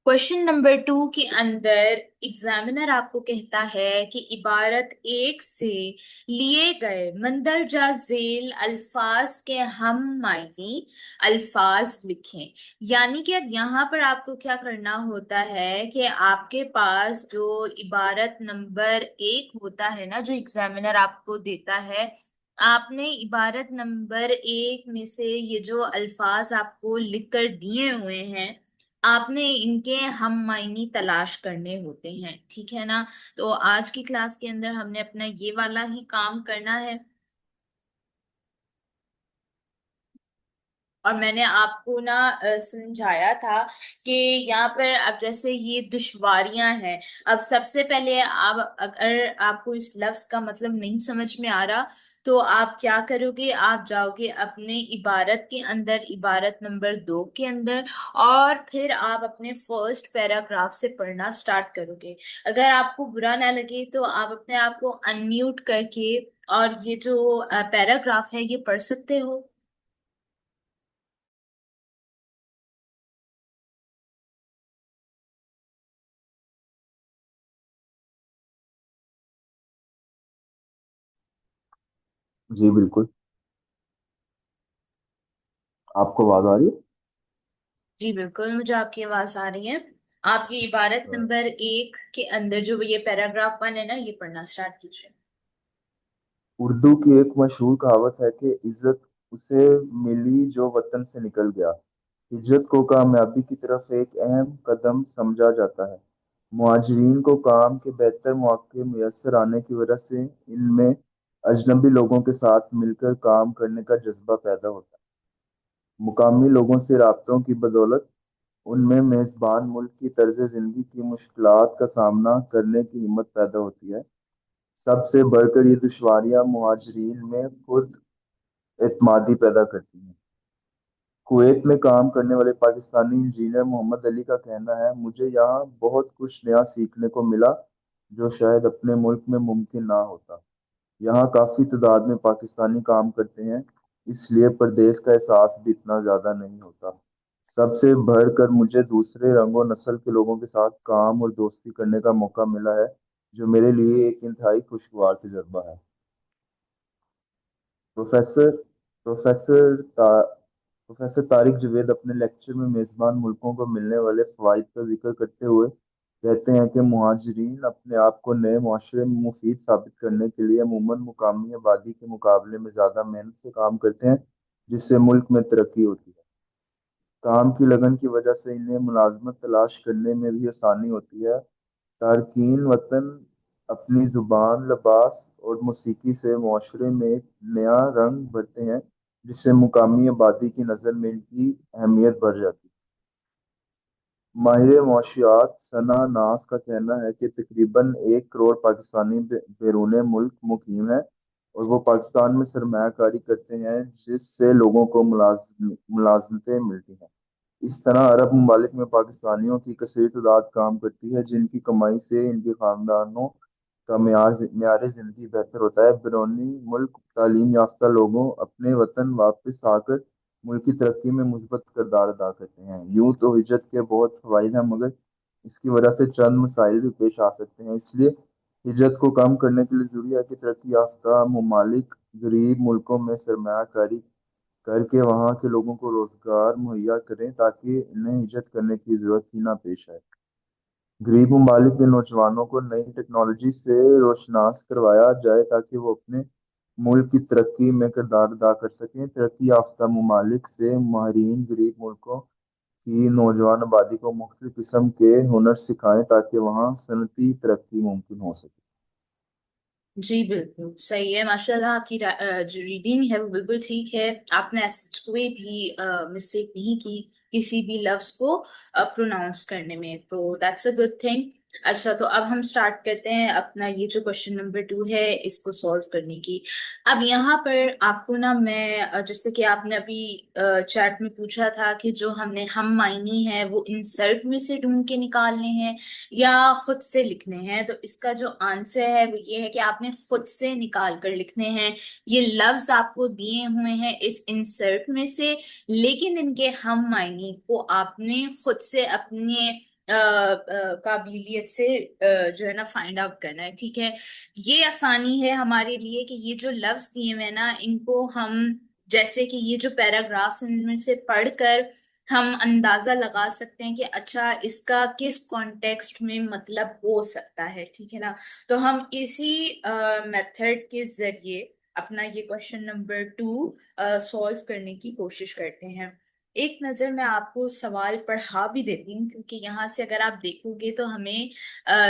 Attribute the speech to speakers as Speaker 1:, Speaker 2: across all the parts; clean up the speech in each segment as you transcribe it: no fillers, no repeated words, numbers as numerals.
Speaker 1: Question number 2 के अंदर examiner आपको कहता है कि इबारत एक से लिए गए मंदरजा झेल अल्फाज के हम मायनी अल्फाज लिखें। यानी कि अब यहाँ पर आपको क्या करना होता है कि आपके पास जो इबारत नंबर एक होता है ना, जो एग्जामिनर आपको देता है, आपने इबारत नंबर एक में से ये जो अल्फाज आपको लिख कर दिए हुए हैं, आपने इनके हम मायनी तलाश करने होते हैं। ठीक है ना? तो आज की क्लास के अंदर हमने अपना ये वाला ही काम करना है। और मैंने आपको ना समझाया था कि यहाँ पर अब जैसे ये दुश्वारियां हैं। अब सबसे पहले आप, अगर आपको इस लफ्ज का मतलब नहीं समझ में आ रहा, तो आप क्या करोगे, आप जाओगे अपने इबारत के अंदर, इबारत नंबर 2 के अंदर, और फिर आप अपने फर्स्ट पैराग्राफ से पढ़ना स्टार्ट करोगे। अगर आपको बुरा ना लगे तो आप अपने आप को अनम्यूट करके और ये जो पैराग्राफ है ये पढ़ सकते हो।
Speaker 2: जी बिल्कुल। आपको आवाज आ रही है?
Speaker 1: जी बिल्कुल, मुझे आपकी आवाज आ रही है। आप ये इबारत नंबर एक के अंदर जो ये पैराग्राफ 1 है ना, ये पढ़ना स्टार्ट कीजिए।
Speaker 2: उर्दू की एक मशहूर कहावत है कि इज्जत उसे मिली जो वतन से निकल गया। हिजरत को कामयाबी की तरफ एक अहम कदम समझा जाता है। मुहाजिरीन को काम के बेहतर मौके मुयस्सर आने की वजह से इनमें अजनबी लोगों के साथ मिलकर काम करने का जज्बा पैदा होता है। मुकामी लोगों से राबतों की बदौलत उनमें मेजबान मुल्क की तर्ज जिंदगी की मुश्किलात का सामना करने की हिम्मत पैदा होती है। सबसे बढ़कर ये दुश्वारियां मुहाजिरीन में खुद एतमादी पैदा करती हैं। कुवैत में काम करने वाले पाकिस्तानी इंजीनियर मोहम्मद अली का कहना है, मुझे यहाँ बहुत कुछ नया सीखने को मिला जो शायद अपने मुल्क में मुमकिन ना होता। यहाँ काफी तादाद में पाकिस्तानी काम करते हैं, इसलिए परदेश का एहसास भी इतना ज्यादा नहीं होता। सबसे बढ़कर मुझे दूसरे रंगों नस्ल के लोगों के साथ काम और दोस्ती करने का मौका मिला है, जो मेरे लिए एक इंतहाई खुशगवार तजुर्बा है। प्रोफेसर प्रोफेसर ता, प्रोफेसर तारिक जवेद अपने लेक्चर में मेजबान मुल्कों को मिलने वाले फवाइद का जिक्र करते हुए कहते हैं कि मुहाजिरीन अपने आप को नए माशरे में मुफीद साबित करने के लिए अमूमन मुकामी आबादी के मुकाबले में ज़्यादा मेहनत से काम करते हैं, जिससे मुल्क में तरक्की होती है। काम की लगन की वजह से इन्हें मुलाजमत तलाश करने में भी आसानी होती है। तारकीन वतन अपनी जुबान, लिबास और मौसीकी से माशरे में एक नया रंग भरते हैं, जिससे मुकामी आबादी की नज़र में इनकी अहमियत बढ़ जाती है। माहिर मौशियात सना नास का कहना है कि तकरीबन 1 करोड़ पाकिस्तानी बैरून मुल्क मुकीम हैं और वो पाकिस्तान में सरमायाकारी करते हैं, जिससे लोगों को मुलाजमतें मिलती हैं। इस तरह अरब ममालिक में पाकिस्तानियों की कसीर तादाद काम करती है, जिनकी कमाई से इनके खानदानों का म्यार जिंदगी बेहतर होता है। बैरूनी मुल्क तालीम याफ्ता लोगों अपने वतन वापस आकर मुल्क की तरक्की में मुस्बत किरदार अदा करते हैं। यूं तो हिजरत के बहुत फवाइद हैं, मगर इसकी वजह से चंद मसाइल भी पेश आ सकते हैं। इसलिए हिजरत को कम करने के लिए जरूरी है कि तरक्की याफ्ता ममालिक गरीब मुल्कों में सरमायाकारी करके वहाँ के लोगों को रोजगार मुहैया करें, ताकि इन्हें हिजरत करने की जरूरत ही ना पेश आए। गरीब ममालिक के नौजवानों को नई टेक्नोलॉजी से रोशनास करवाया जाए, ताकि वो अपने मुल्क की तरक्की में किरदार अदा कर सकें। तरक्की याफ्ता ममालिक से माहरीन गरीब मुल्कों की नौजवान आबादी को मुख्तलिफ किस्म के हुनर सिखाएं, ताकि वहाँ सनती तरक्की मुमकिन हो सके।
Speaker 1: जी बिल्कुल सही है, माशाल्लाह। आपकी जो रीडिंग है वो बिल्कुल ठीक है। आपने ऐसे कोई भी मिस्टेक नहीं की किसी भी लफ्ज को प्रोनाउंस करने में, तो दैट्स अ गुड थिंग। अच्छा, तो अब हम स्टार्ट करते हैं अपना ये जो क्वेश्चन नंबर 2 है इसको सॉल्व करने की। अब यहाँ पर आपको ना मैं जैसे कि आपने अभी चैट में पूछा था कि जो हमने हम मायनी है वो इंसर्ट में से ढूंढ के निकालने हैं या खुद से लिखने हैं। तो इसका जो आंसर है वो ये है कि आपने खुद से निकाल कर लिखने हैं। ये लफ्ज आपको दिए हुए हैं इस इंसर्ट में से, लेकिन इनके हम मायने को आपने खुद से अपने काबिलियत से जो है ना फाइंड आउट करना है। ठीक है, ये आसानी है हमारे लिए कि ये जो लफ्ज दिए हुए हैं ना, इनको हम, जैसे कि ये जो पैराग्राफ्स इनमें से पढ़कर हम अंदाजा लगा सकते हैं कि अच्छा इसका किस कॉन्टेक्स्ट में मतलब हो सकता है। ठीक है ना, तो हम इसी मेथड के जरिए अपना ये क्वेश्चन नंबर 2 सॉल्व करने की कोशिश करते हैं। एक नजर मैं आपको सवाल पढ़ा भी देती हूँ, क्योंकि यहाँ से अगर आप देखोगे तो हमें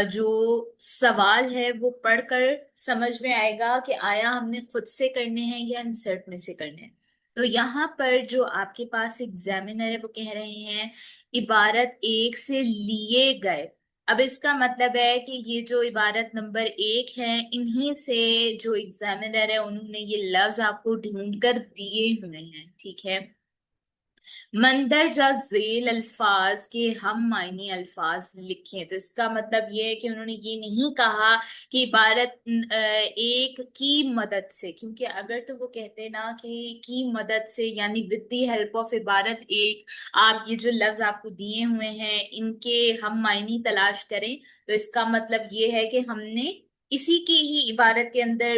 Speaker 1: जो सवाल है वो पढ़कर समझ में आएगा कि आया हमने खुद से करने हैं या इंसर्ट में से करने हैं। तो यहाँ पर जो आपके पास एग्जामिनर है वो कह रहे हैं इबारत एक से लिए गए। अब इसका मतलब है कि ये जो इबारत नंबर 1 है, इन्हीं से जो एग्जामिनर है उन्होंने ये लफ्ज आपको ढूंढ कर दिए हुए हैं। ठीक है, मंदरजा झेल अल्फाज के हम मायने अल्फाज लिखे, तो इसका मतलब ये है कि उन्होंने ये नहीं कहा कि इबारत एक की मदद से, क्योंकि अगर तो वो कहते ना कि की मदद से यानी विद द हेल्प ऑफ इबारत एक, आप ये जो लफ्ज आपको दिए हुए हैं इनके हम मायने तलाश करें, तो इसका मतलब ये है कि हमने इसी की ही इबारत के अंदर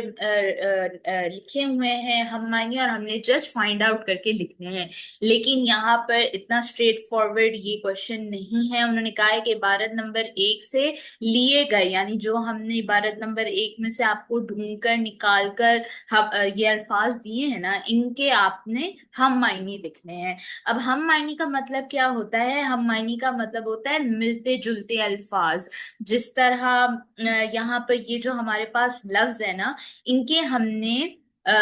Speaker 1: लिखे हुए हैं हम मायने, और हमने जस्ट फाइंड आउट करके लिखने हैं। लेकिन यहाँ पर इतना स्ट्रेट फॉरवर्ड ये क्वेश्चन नहीं है। उन्होंने कहा है कि इबारत नंबर 1 से लिए गए, यानी जो हमने इबारत नंबर 1 में से आपको ढूंढ कर निकाल कर हम ये अल्फाज दिए हैं ना, इनके आपने हम मायने लिखने हैं। अब हम मायने का मतलब क्या होता है? हम मायने का मतलब होता है मिलते जुलते अल्फाज। जिस तरह यहाँ पर ये जो हमारे पास लफ्ज है ना, इनके हमने अ,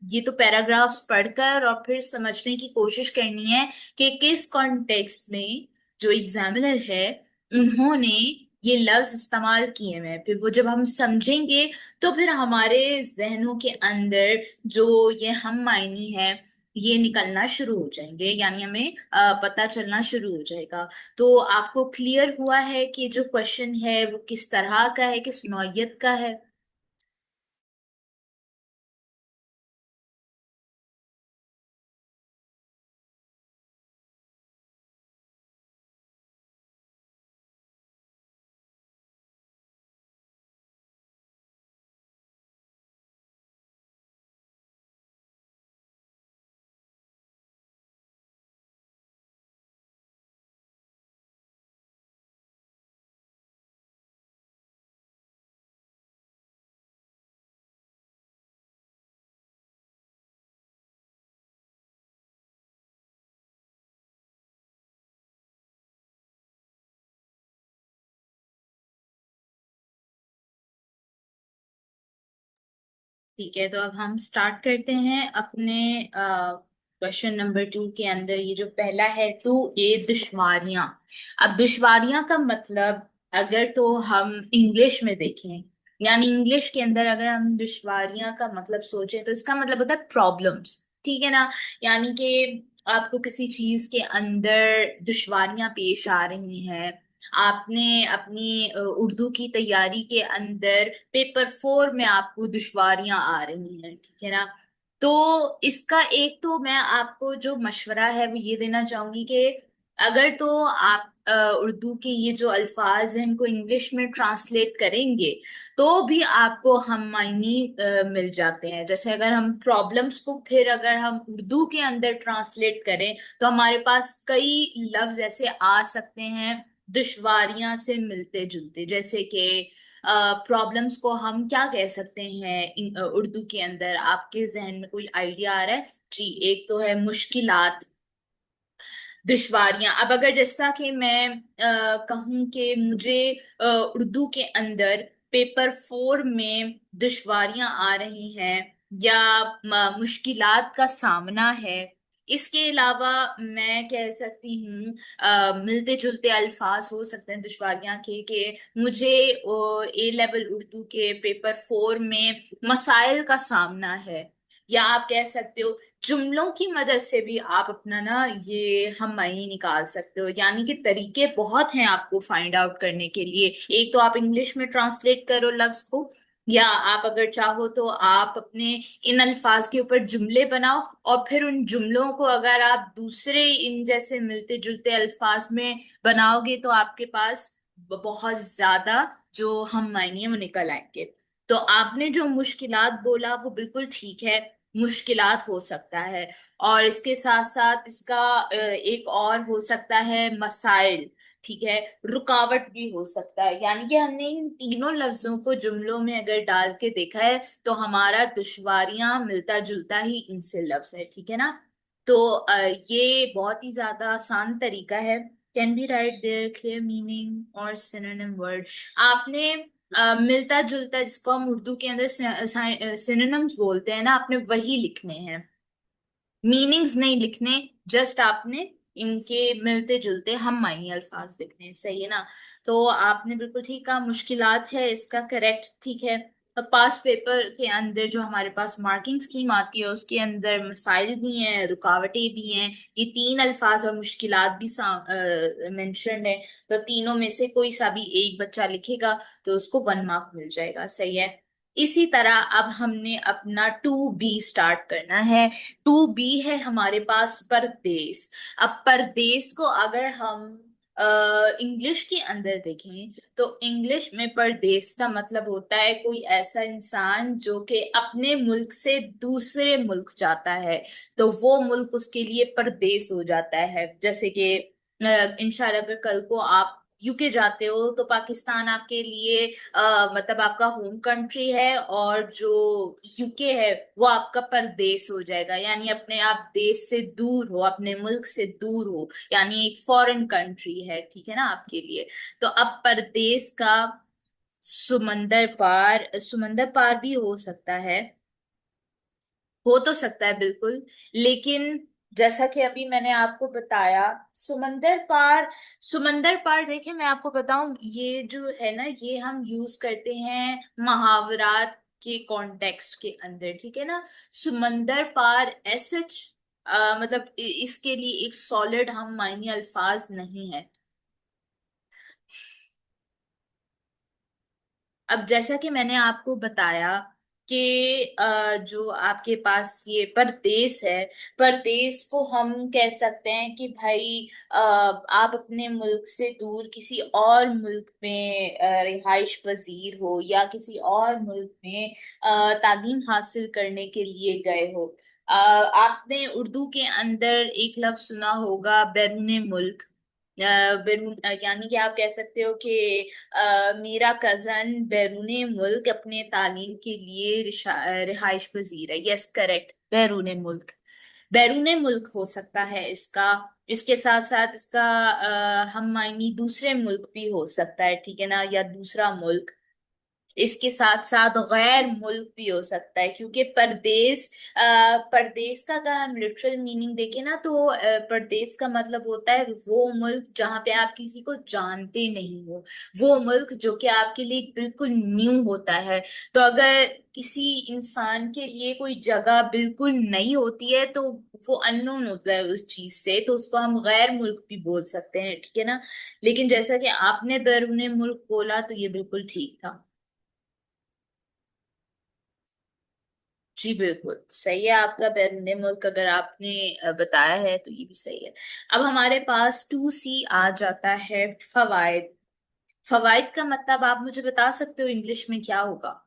Speaker 1: ये तो पैराग्राफ्स पढ़कर और फिर समझने की कोशिश करनी है कि किस कॉन्टेक्स्ट में जो एग्जामिनर है उन्होंने ये लफ्ज इस्तेमाल किए हुए हैं। फिर वो जब हम समझेंगे तो फिर हमारे जहनों के अंदर जो ये हम मायनी है ये निकलना शुरू हो जाएंगे, यानी हमें पता चलना शुरू हो जाएगा। तो आपको क्लियर हुआ है कि जो क्वेश्चन है वो किस तरह का है, किस नौइयत का है? ठीक है, तो अब हम स्टार्ट करते हैं अपने क्वेश्चन नंबर 2 के अंदर। ये जो पहला है, तो ये दुश्वारियां। अब दुश्वारियां का मतलब अगर तो हम इंग्लिश में देखें, यानी इंग्लिश के अंदर अगर हम दुश्वारियां का मतलब सोचें तो इसका मतलब होता है प्रॉब्लम्स। ठीक है ना, यानी कि आपको किसी चीज के अंदर दुश्वारियां पेश आ रही हैं, आपने अपनी उर्दू की तैयारी के अंदर पेपर 4 में आपको दुश्वारियां आ रही हैं। ठीक है ना, तो इसका एक तो मैं आपको जो मशवरा है वो ये देना चाहूंगी कि अगर तो आप उर्दू के ये जो अल्फाज हैं इनको इंग्लिश में ट्रांसलेट करेंगे तो भी आपको हम मायनी मिल जाते हैं। जैसे अगर हम प्रॉब्लम्स को फिर अगर हम उर्दू के अंदर ट्रांसलेट करें तो हमारे पास कई लफ्ज ऐसे आ सकते हैं दुश्वारियां से मिलते जुलते। जैसे कि प्रॉब्लम्स को हम क्या कह सकते हैं उर्दू के अंदर? आपके जहन में कोई आइडिया आ रहा है? जी, एक तो है मुश्किलात, दुश्वारियां। अब अगर जैसा कि मैं कहूँ कि मुझे उर्दू के अंदर पेपर 4 में दुश्वारियां आ रही हैं या मुश्किलात का सामना है, इसके अलावा मैं कह सकती हूँ मिलते जुलते अल्फाज हो सकते हैं दुश्वारियां के, कि मुझे A लेवल उर्दू के पेपर 4 में मसाइल का सामना है। या आप कह सकते हो जुमलों की मदद से भी आप अपना ना ये हम मायने निकाल सकते हो। यानी कि तरीके बहुत हैं आपको फाइंड आउट करने के लिए। एक तो आप इंग्लिश में ट्रांसलेट करो लफ्ज को, या आप अगर चाहो तो आप अपने इन अल्फाज के ऊपर जुमले बनाओ, और फिर उन जुमलों को अगर आप दूसरे इन जैसे मिलते जुलते अल्फाज में बनाओगे तो आपके पास बहुत ज्यादा जो हम मायने हैं वो निकल आएंगे। तो आपने जो मुश्किलात बोला वो बिल्कुल ठीक है, मुश्किलात हो सकता है। और इसके साथ साथ इसका एक और हो सकता है मसाइल, ठीक है, रुकावट भी हो सकता है। यानी कि हमने इन तीनों लफ्जों को जुमलों में अगर डाल के देखा है तो हमारा दुश्वारियां मिलता जुलता ही इनसे लफ्ज है, ठीक है ना। तो ये बहुत ही ज्यादा आसान तरीका है। Can be write there clear meaning और सिनोनिम वर्ड। आपने मिलता जुलता, जिसको हम उर्दू के अंदर सिनोनिम्स बोलते हैं ना, आपने वही लिखने हैं, मीनिंग्स नहीं लिखने। जस्ट आपने इनके मिलते जुलते हम मायने अल्फाज लिखने हैं, सही है ना। तो आपने बिल्कुल ठीक कहा, मुश्किलात है इसका करेक्ट, ठीक है। अब पास पेपर के अंदर जो हमारे पास मार्किंग स्कीम आती है उसके अंदर मसाइल भी हैं, रुकावटें भी हैं। ये तीन अल्फाज और मुश्किलात भी मेंशन है। तो तीनों में से कोई सा भी एक बच्चा लिखेगा तो उसको 1 मार्क मिल जाएगा, सही है। इसी तरह अब हमने अपना 2B स्टार्ट करना है। 2B है हमारे पास परदेश। अब परदेश को अगर हम इंग्लिश के अंदर देखें तो इंग्लिश में परदेश का मतलब होता है कोई ऐसा इंसान जो कि अपने मुल्क से दूसरे मुल्क जाता है, तो वो मुल्क उसके लिए परदेश हो जाता है। जैसे कि इंशाल्लाह अगर कल को आप यूके जाते हो तो पाकिस्तान आपके लिए मतलब आपका होम कंट्री है, और जो यूके है वो आपका परदेश हो जाएगा। यानी अपने आप देश से दूर हो, अपने मुल्क से दूर हो, यानी एक फॉरेन कंट्री है, ठीक है ना आपके लिए। तो अब परदेश का समंदर पार भी हो सकता है, हो तो सकता है बिल्कुल। लेकिन जैसा कि अभी मैंने आपको बताया, समंदर पार देखें, मैं आपको बताऊं ये जो है ना, ये हम यूज करते हैं मुहावरात के कॉन्टेक्स्ट के अंदर, ठीक है ना। समंदर पार एसच मतलब इसके लिए एक सॉलिड हम मायने अल्फाज नहीं है। अब जैसा कि मैंने आपको बताया कि जो आपके पास ये परदेश है, परदेश को हम कह सकते हैं कि भाई आप अपने मुल्क से दूर किसी और मुल्क में रिहाइश पजीर हो, या किसी और मुल्क में तालीम हासिल करने के लिए गए हो। आपने उर्दू के अंदर एक लफ्ज सुना होगा, बैरूने मुल्क। यानी कि आप कह सकते हो कि मेरा कजन बैरूने मुल्क अपने तालीम के लिए रिहाइश पजीर है। यस करेक्ट, बैरूने मुल्क। बैरूने मुल्क हो सकता है इसका। इसके साथ साथ इसका हम मायनी दूसरे मुल्क भी हो सकता है, ठीक है ना, या दूसरा मुल्क। इसके साथ साथ गैर मुल्क भी हो सकता है, क्योंकि परदेश का अगर हम लिटरल मीनिंग देखें ना तो परदेश का मतलब होता है वो मुल्क जहाँ पे आप किसी को जानते नहीं हो, वो मुल्क जो कि आपके लिए बिल्कुल न्यू होता है। तो अगर किसी इंसान के लिए कोई जगह बिल्कुल नई होती है तो वो अननोन होता है उस चीज से, तो उसको हम गैर मुल्क भी बोल सकते हैं, ठीक है ना। लेकिन जैसा कि आपने बैरूने मुल्क बोला तो ये बिल्कुल ठीक था। जी बिल्कुल सही है आपका, बैरूनी मुल्क अगर आपने बताया है तो ये भी सही है। अब हमारे पास 2C आ जाता है, फवाइद। फवाइद का मतलब आप मुझे बता सकते हो इंग्लिश में क्या होगा?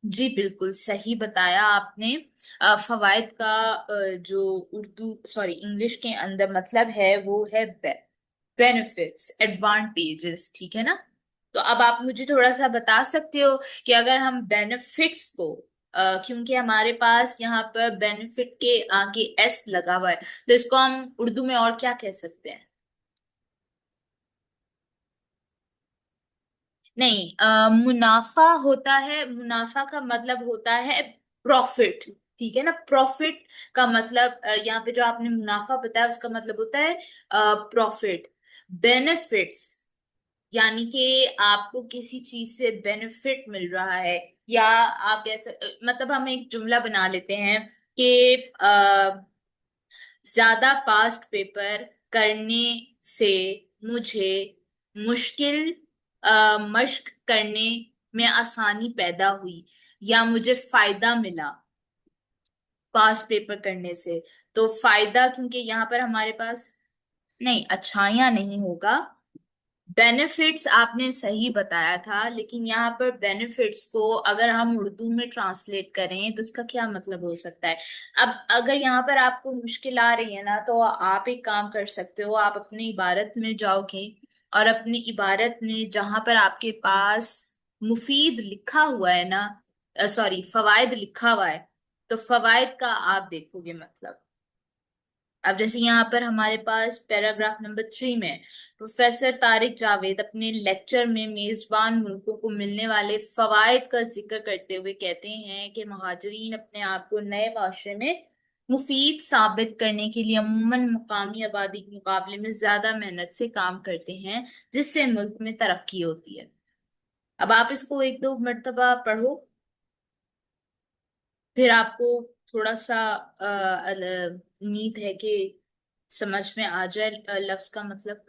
Speaker 1: जी बिल्कुल सही बताया आपने। फवाइद का जो उर्दू सॉरी इंग्लिश के अंदर मतलब है वो है बेनिफिट्स, एडवांटेजेस, ठीक है ना। तो अब आप मुझे थोड़ा सा बता सकते हो कि अगर हम बेनिफिट्स को क्योंकि हमारे पास यहाँ पर बेनिफिट के आगे एस लगा हुआ है, तो इसको हम उर्दू में और क्या कह सकते हैं? नहीं, मुनाफा होता है, मुनाफा का मतलब होता है प्रॉफिट, ठीक है ना। प्रॉफिट का मतलब यहाँ पे जो आपने मुनाफा बताया उसका मतलब होता है प्रॉफिट। बेनिफिट्स यानी कि आपको किसी चीज से बेनिफिट मिल रहा है, या आप कैसे मतलब हम एक जुमला बना लेते हैं कि ज्यादा पास्ट पेपर करने से मुझे मुश्किल मश्क करने में आसानी पैदा हुई, या मुझे फायदा मिला पास्ट पेपर करने से। तो फायदा, क्योंकि यहाँ पर हमारे पास, नहीं, अच्छाइयाँ नहीं होगा, बेनिफिट्स आपने सही बताया था, लेकिन यहाँ पर बेनिफिट्स को अगर हम उर्दू में ट्रांसलेट करें तो इसका क्या मतलब हो सकता है। अब अगर यहाँ पर आपको मुश्किल आ रही है ना, तो आप एक काम कर सकते हो, आप अपनी इबारत में जाओगे और अपनी इबारत में जहां पर आपके पास मुफीद लिखा हुआ है ना, सॉरी, फवायद लिखा हुआ है, तो फवायद का आप देखोगे मतलब। अब जैसे यहाँ पर हमारे पास पैराग्राफ नंबर 3 में प्रोफेसर तारिक जावेद अपने लेक्चर में मेजबान मुल्कों को मिलने वाले फवायद का जिक्र करते हुए कहते हैं कि महाजरीन अपने आप को नए माशरे में मुफीद साबित करने के लिए अमूमन मुकामी आबादी के मुकाबले में ज्यादा मेहनत से काम करते हैं, जिससे मुल्क में तरक्की होती है। अब आप इसको एक दो मर्तबा पढ़ो, फिर आपको थोड़ा सा उम्मीद है कि समझ में आ जाए लफ्ज का मतलब।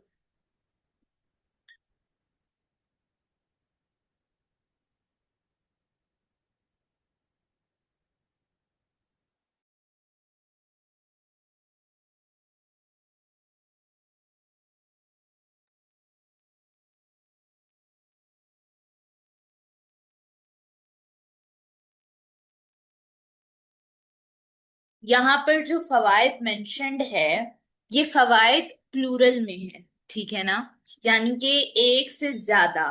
Speaker 1: यहाँ पर जो फवायद मेंशन्ड है, ये फवायद प्लूरल में है, ठीक है ना, यानी कि एक से ज्यादा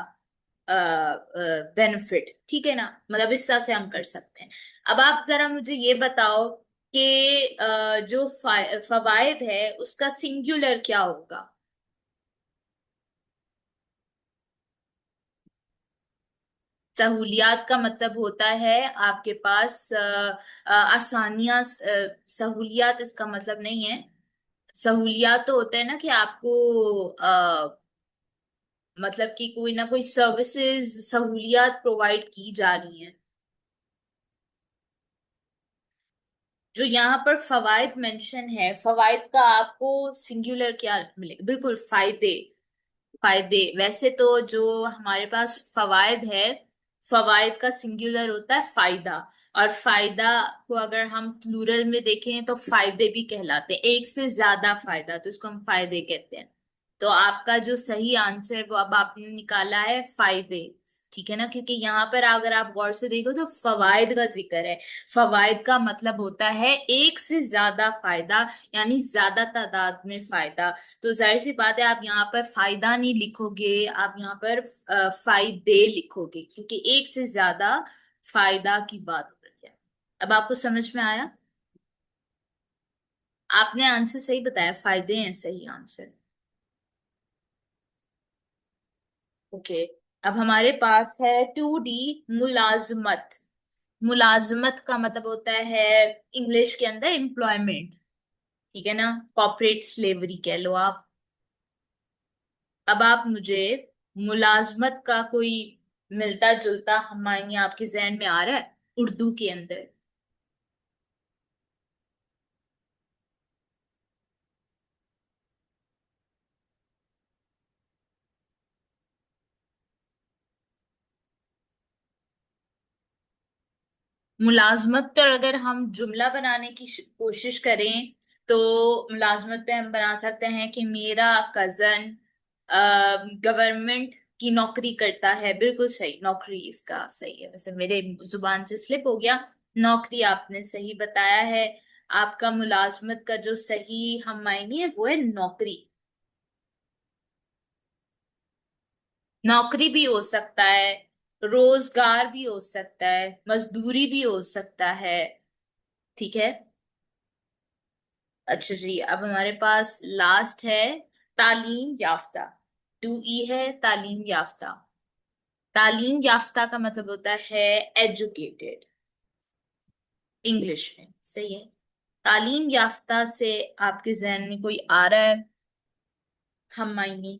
Speaker 1: बेनिफिट, ठीक है ना, मतलब इस तरह से हम कर सकते हैं। अब आप जरा मुझे ये बताओ कि जो फवायद है उसका सिंगुलर क्या होगा। सहूलियात का मतलब होता है आपके पास आसानियां, सहूलियात इसका मतलब नहीं है। सहूलियात तो होता है ना कि आपको मतलब कि कोई ना कोई सर्विसेज, सहूलियात प्रोवाइड की जा रही हैं। जो यहाँ पर फवायद मेंशन है, फवायद का आपको सिंगुलर क्या मिलेगा, बिल्कुल फायदे। फायदे, वैसे तो जो हमारे पास फवायद है, फवायद का सिंगुलर होता है फायदा, और फायदा को अगर हम प्लूरल में देखें तो फायदे भी कहलाते हैं, एक से ज्यादा फायदा, तो इसको हम फायदे कहते हैं। तो आपका जो सही आंसर वो अब आपने निकाला है फायदे, ठीक है ना, क्योंकि यहाँ पर अगर आप गौर से देखो तो फवायद का जिक्र है। फवायद का मतलब होता है एक से ज्यादा फायदा, यानी ज्यादा तादाद में फायदा। तो जाहिर सी बात है, आप यहाँ पर फायदा नहीं लिखोगे, आप यहाँ पर फायदे लिखोगे, क्योंकि एक से ज्यादा फायदा की बात हो रही है। अब आपको समझ में आया। आपने आंसर सही बताया, फायदे हैं सही आंसर। ओके। अब हमारे पास है 2D, मुलाजमत। मुलाजमत का मतलब होता है इंग्लिश के अंदर एम्प्लॉयमेंट, ठीक है ना, कॉर्पोरेट स्लेवरी कह लो आप। अब आप मुझे मुलाजमत का कोई मिलता जुलता मायने आपके जहन में आ रहा है उर्दू के अंदर। मुलाजमत पर अगर हम जुमला बनाने की कोशिश करें, तो मुलाजमत पे हम बना सकते हैं कि मेरा कजन गवर्नमेंट की नौकरी करता है। बिल्कुल सही, नौकरी इसका सही है, वैसे मेरे जुबान से स्लिप हो गया। नौकरी आपने सही बताया है। आपका मुलाजमत का जो सही हम मायने है वो है नौकरी। नौकरी भी हो सकता है, रोजगार भी हो सकता है, मजदूरी भी हो सकता है, ठीक है। अच्छा जी, अब हमारे पास लास्ट है तालीम याफ्ता। 2E है तालीम याफ्ता। तालीम याफ्ता का मतलब होता है एजुकेटेड, इंग्लिश में, सही है। तालीम याफ्ता से आपके जहन में कोई आ रहा है हम मायने।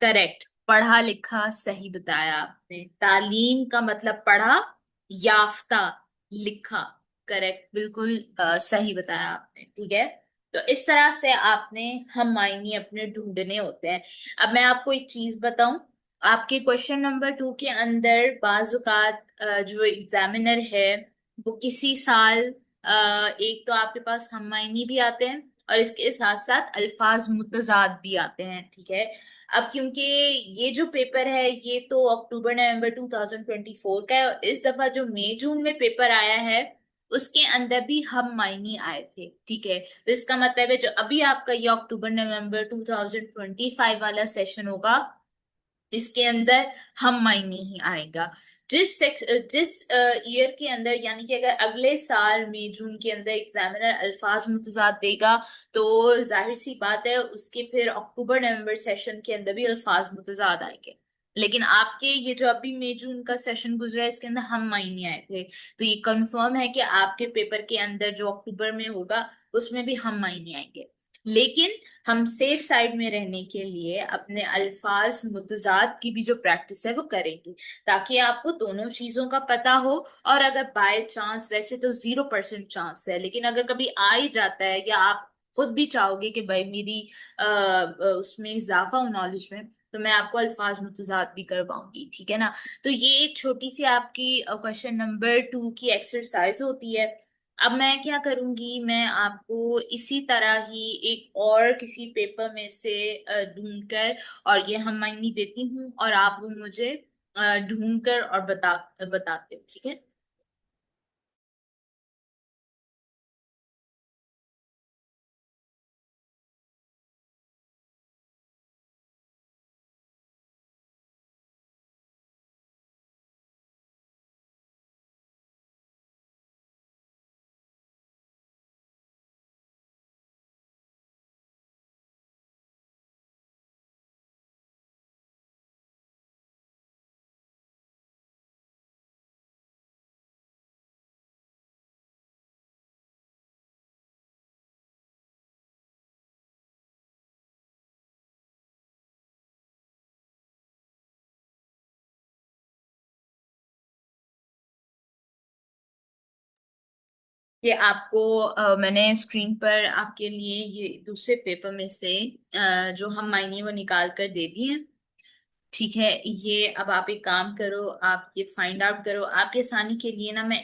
Speaker 1: करेक्ट, पढ़ा लिखा, सही बताया आपने। तालीम का मतलब पढ़ा, याफ्ता, लिखा। करेक्ट, बिल्कुल सही बताया आपने। ठीक है, तो इस तरह से आपने हम मायने अपने ढूंढने होते हैं। अब मैं आपको एक चीज बताऊं, आपके क्वेश्चन नंबर 2 के अंदर बाजुकात जो एग्जामिनर है वो किसी साल एक तो आपके पास हम मायने भी आते हैं और इसके साथ साथ अल्फाज मुतजाद भी आते हैं। ठीक है, अब क्योंकि ये जो पेपर है ये तो अक्टूबर नवंबर 2024 का है, और इस दफा जो मई जून में पेपर आया है उसके अंदर भी हम मायने आए थे। ठीक है, तो इसका मतलब है जो अभी आपका ये अक्टूबर नवंबर 2025 वाला सेशन होगा इसके अंदर हम मायने ही आएगा। जिस ईयर के अंदर, यानी कि अगर अगले साल मई जून के अंदर एग्जामिनर अल्फाज मुतजाद देगा तो जाहिर सी बात है उसके फिर अक्टूबर नवंबर सेशन के अंदर भी अल्फाज मुतजाद आएंगे। लेकिन आपके ये जो अभी मई जून का सेशन गुजरा है इसके अंदर हम मायने आए थे, तो ये कंफर्म है कि आपके पेपर के अंदर जो अक्टूबर में होगा उसमें भी हम मायने आएंगे। लेकिन हम सेफ साइड में रहने के लिए अपने अल्फाज मुतजाद की भी जो प्रैक्टिस है वो करेंगे, ताकि आपको दोनों चीजों का पता हो। और अगर बाय चांस, वैसे तो 0% चांस है, लेकिन अगर कभी आ ही जाता है या आप खुद भी चाहोगे कि भाई मेरी उसमें इजाफा हो नॉलेज में, तो मैं आपको अल्फाज मुतजाद भी करवाऊंगी। ठीक है ना। तो ये एक छोटी सी आपकी क्वेश्चन नंबर 2 की एक्सरसाइज होती है। अब मैं क्या करूंगी, मैं आपको इसी तरह ही एक और किसी पेपर में से ढूंढकर और ये हम मायने देती हूँ और आप वो मुझे ढूंढकर और बताते हो। ठीक है। ये आपको मैंने स्क्रीन पर आपके लिए ये दूसरे पेपर में से जो हम मायने वो निकाल कर दे दिए। ठीक है, ये अब आप एक काम करो, आप ये फाइंड आउट करो। आपके आसानी के लिए ना मैं